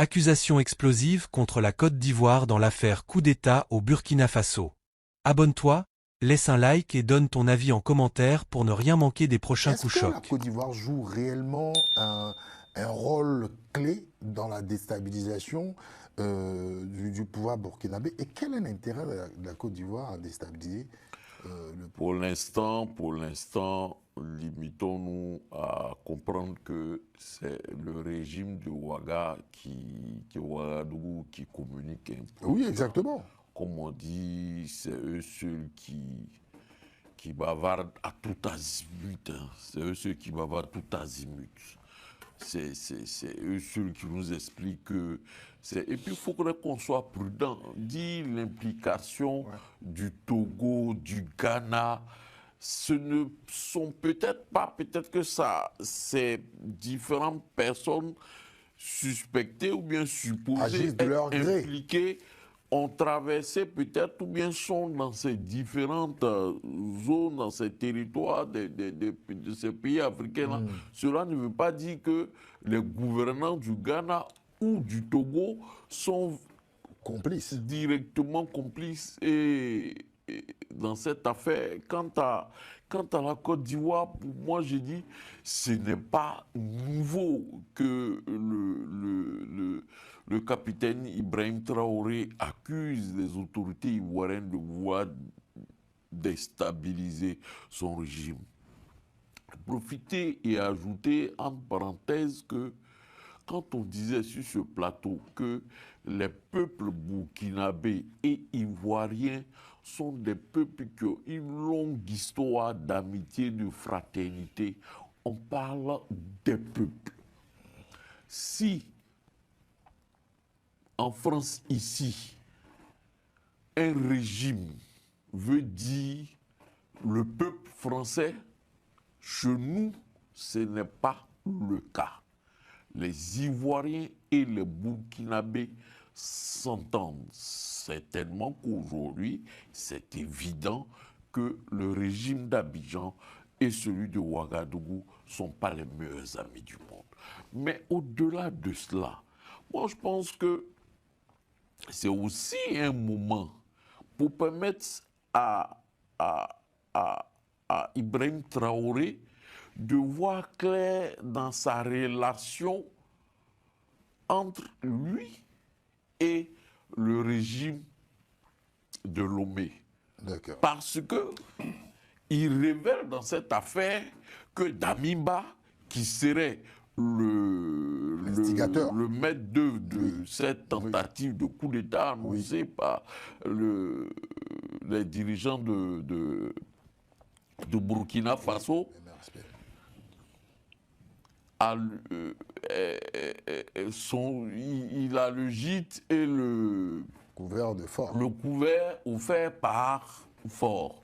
Accusations explosives contre la Côte d'Ivoire dans l'affaire coup d'État au Burkina Faso. Abonne-toi, laisse un like et donne ton avis en commentaire pour ne rien manquer des prochains Est-ce coups que la chocs. Côte d'Ivoire joue réellement un rôle clé dans la déstabilisation du pouvoir burkinabé? Et quel est l'intérêt de la Côte d'Ivoire à déstabiliser le pouvoir? Pour l'instant, limitons-nous à comprendre que c'est le régime de Ouagadougou qui communique un peu. Oui, exactement. Comme on dit, c'est eux seuls qui bavardent à tout azimut. Hein. C'est eux seuls qui bavardent tout azimut. C'est eux seuls qui nous expliquent que c'est... Et puis, il faudrait qu'on soit prudent. Dit l'implication du Togo, du Ghana, ce ne sont peut-être pas, peut-être que ça, c'est différentes personnes suspectées ou bien supposées Agissent de leur être gré. impliquées ont traversé peut-être ou bien sont dans ces différentes zones, dans ces territoires de ces pays africains-là. Cela ne veut pas dire que les gouvernants du Ghana ou du Togo sont Complices. directement complices et dans cette affaire. Quant à la Côte d'Ivoire, pour moi, je dis, ce n'est pas nouveau que le capitaine Ibrahim Traoré accuse les autorités ivoiriennes de vouloir déstabiliser son régime. Profiter et ajouter entre parenthèses que quand on disait sur ce plateau que les peuples burkinabés et ivoiriens sont des peuples qui ont une longue histoire d'amitié, de fraternité, on parle des peuples. Si en France ici, un régime veut dire le peuple français, chez nous, ce n'est pas le cas. Les Ivoiriens et les Burkinabés s'entendent. Certainement qu'aujourd'hui, c'est évident que le régime d'Abidjan et celui de Ouagadougou ne sont pas les meilleurs amis du monde. Mais au-delà de cela, moi je pense que c'est aussi un moment pour permettre à, à, à Ibrahim Traoré de voir clair dans sa relation entre lui et le régime de Lomé. Parce que il révèle dans cette affaire que Damiba, qui serait le maître d'œuvre de cette tentative de coup d'État annoncée par les dirigeants de Burkina Faso, il a le gîte et le couvert de Fort. Le couvert offert par Fort.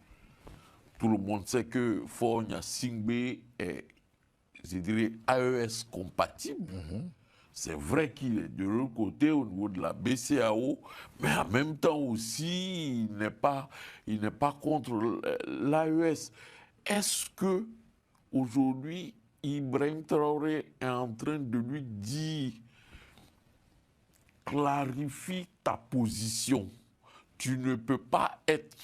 Tout le monde sait que Fort Gnassingbé est, je dirais, AES compatible. C'est vrai qu'il est de l'autre côté au niveau de la BCAO, mais en même temps aussi, il n'est pas contre l'AES. Est-ce que aujourd'hui, Ibrahim Traoré est en train de lui dire clarifie ta position. Tu ne peux pas être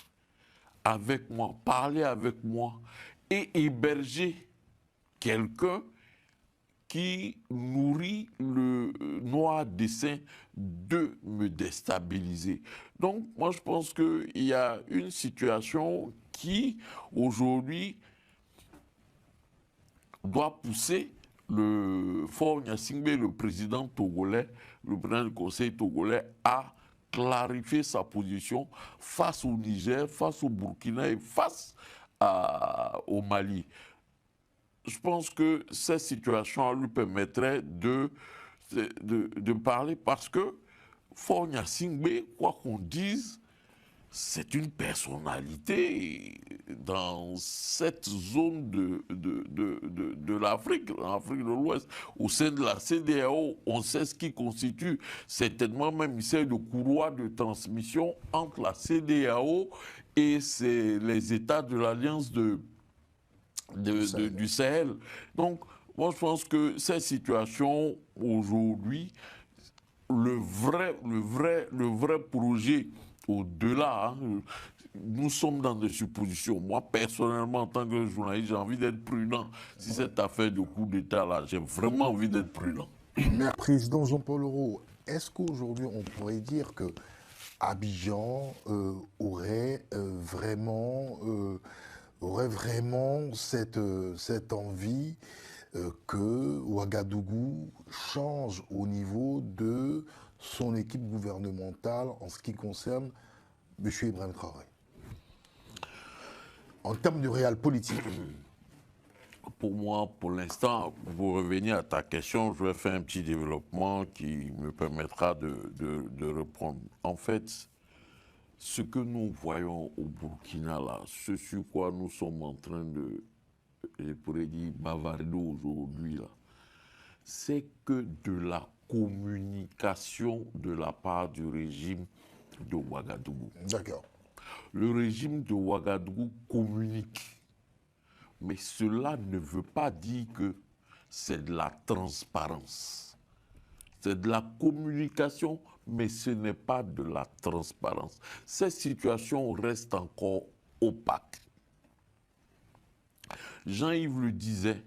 avec moi, parler avec moi et héberger quelqu'un qui nourrit le noir dessein de me déstabiliser. Donc, moi, je pense qu'il y a une situation qui, aujourd'hui, doit pousser le Faure Gnassingbé, le président togolais, le président du Conseil togolais, à clarifier sa position face au Niger, face au Burkina et face au Mali. Je pense que cette situation lui permettrait de parler parce que Faure Gnassingbé, quoi qu'on dise, c'est une personnalité dans cette zone de l'Afrique, l'Afrique de l'Ouest. Au sein de la CEDEAO, on sait ce qui constitue certainement même le courroie de transmission entre la CEDEAO et les États de l'Alliance du Sahel. Donc, moi je pense que cette situation aujourd'hui le vrai projet au-delà, hein, nous sommes dans des suppositions. Moi, personnellement, en tant que journaliste, j'ai envie d'être prudent. Si cette affaire de coup d'État-là, j'ai vraiment envie d'être prudent. Mais président Jean-Paul Leroux, est-ce qu'aujourd'hui on pourrait dire que Abidjan aurait vraiment cette envie que Ouagadougou change au niveau de son équipe gouvernementale en ce qui concerne M. Ibrahim Traoré? En termes de réel politique. Pour moi, pour l'instant, pour revenir à ta question, je vais faire un petit développement qui me permettra de répondre. En fait, ce que nous voyons au Burkina, là, ce sur quoi nous sommes en train de, je pourrais dire, bavarder aujourd'hui, là, c'est que de la communication de la part du régime de Ouagadougou. D'accord. Le régime de Ouagadougou communique. Mais cela ne veut pas dire que c'est de la transparence. C'est de la communication, mais ce n'est pas de la transparence. Cette situation reste encore opaque. Jean-Yves le disait,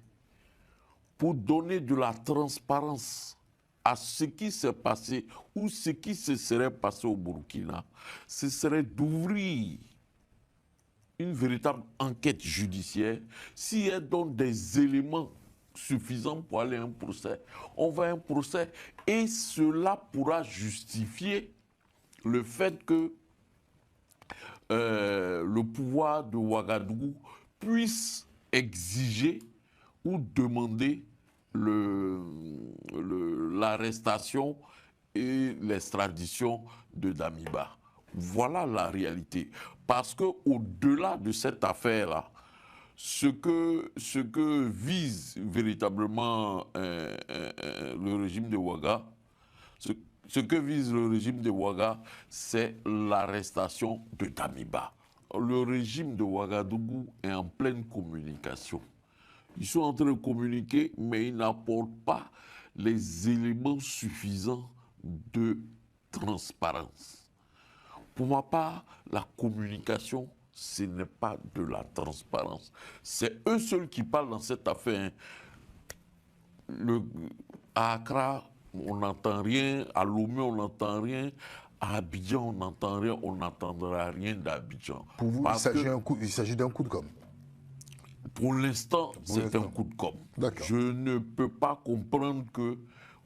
pour donner de la transparence à ce qui s'est passé ou ce qui se serait passé au Burkina, ce serait d'ouvrir une véritable enquête judiciaire. S'il y a donc des éléments suffisants pour aller à un procès, on va à un procès et cela pourra justifier le fait que le pouvoir de Ouagadougou puisse exiger ou demander l'arrestation et l'extradition de Damiba. Voilà la réalité. Parce qu'au-delà de cette affaire-là, ce que vise véritablement le régime de Ouaga, ce que vise le régime de Ouaga, c'est l'arrestation de Damiba. Le régime de Ouagadougou est en pleine communication. Ils sont en train de communiquer, mais ils n'apportent pas les éléments suffisants de transparence. Pour ma part, la communication, ce n'est pas de la transparence. C'est eux seuls qui parlent dans cette affaire. À Accra, on n'entend rien. À Lomé, on n'entend rien. À Abidjan, on n'entend rien. On n'entendra rien d'Abidjan. Pour vous, il s'agit d'un coup de com'. Pour l'instant, c'est un coup de com'. Je ne peux pas comprendre que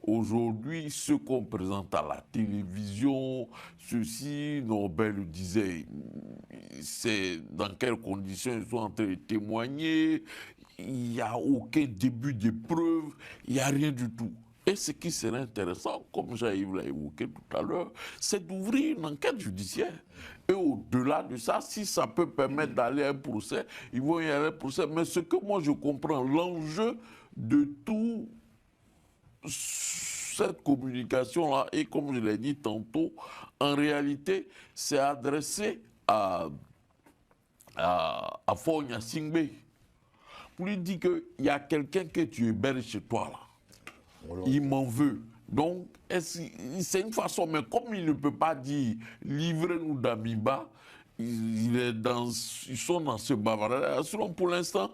aujourd'hui, ce qu'on présente à la télévision, ceci, Nobel le disait, c'est dans quelles conditions ils sont en train de témoigner, il n'y a aucun début de preuve, il n'y a rien du tout. Et ce qui serait intéressant, comme Jean-Yves l'a évoqué tout à l'heure, c'est d'ouvrir une enquête judiciaire. Et au-delà de ça, si ça peut permettre d'aller à un procès, ils vont y aller à un procès. Mais ce que moi je comprends, l'enjeu de tout cette communication-là, et comme je l'ai dit tantôt, en réalité, c'est adressé à Faure Gnassingbé pour lui dire qu'il y a quelqu'un que tu héberges chez toi là. Il m'en veut. Donc, c'est une façon, mais comme il ne peut pas dire livrez-nous Damiba, ils sont dans ce bavardage. Pour l'instant,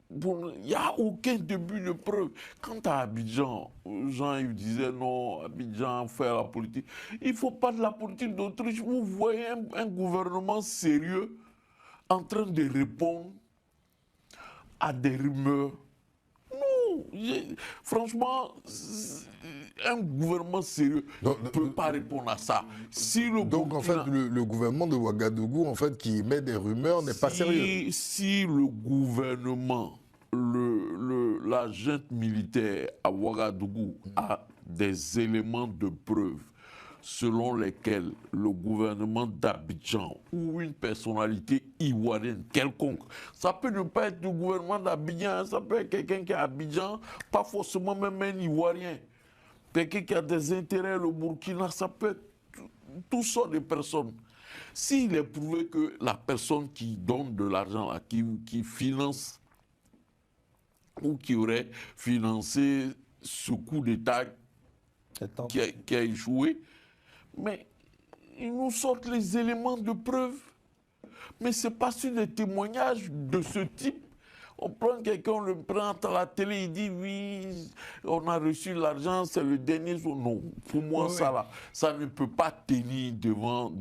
il n'y a aucun début de preuve. Quant à Abidjan, Jean-Yves disait non, Abidjan fait la politique. Il ne faut pas de la politique d'Autriche. Vous voyez un gouvernement sérieux en train de répondre à des rumeurs. Non, franchement, un gouvernement sérieux ne peut pas répondre à ça. Si donc en fait, le gouvernement de Ouagadougou, en fait, qui émet des rumeurs, n'est pas sérieux. Si le gouvernement, la junte militaire à Ouagadougou a des éléments de preuve selon lesquels le gouvernement d'Abidjan ou une personnalité ivoirienne quelconque, ça peut ne pas être le gouvernement d'Abidjan, ça peut être quelqu'un qui est à Abidjan, pas forcément même un Ivoirien, quelqu'un qui a des intérêts au Burkina, ça peut être toutes sortes de personnes. S'il est prouvé que la personne qui donne de l'argent, qui finance ou qui aurait financé ce coup d'État qui a échoué. Mais ils nous sortent les éléments de preuve. Mais c'est pas sur des témoignages de ce type. On prend quelqu'un, on le prend à la télé, il dit oui, on a reçu l'argent, c'est le dernier jour. Non, pour moi, ça ne peut pas tenir devant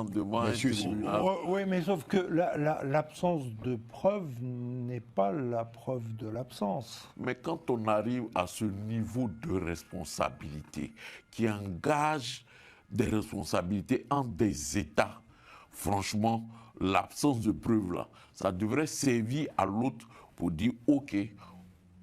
un tribunal. Oui, mais sauf que l'absence de preuve n'est pas la preuve de l'absence. Mais quand on arrive à ce niveau de responsabilité qui engage des responsabilités entre des États, franchement, l'absence de preuve là, ça devrait servir à l'autre pour dire ok,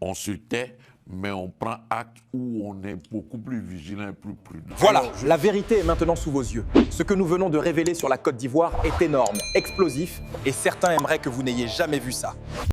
on se tait, mais on prend acte où on est beaucoup plus vigilant et plus prudent. Voilà, la vérité est maintenant sous vos yeux. Ce que nous venons de révéler sur la Côte d'Ivoire est énorme, explosif, et certains aimeraient que vous n'ayez jamais vu ça.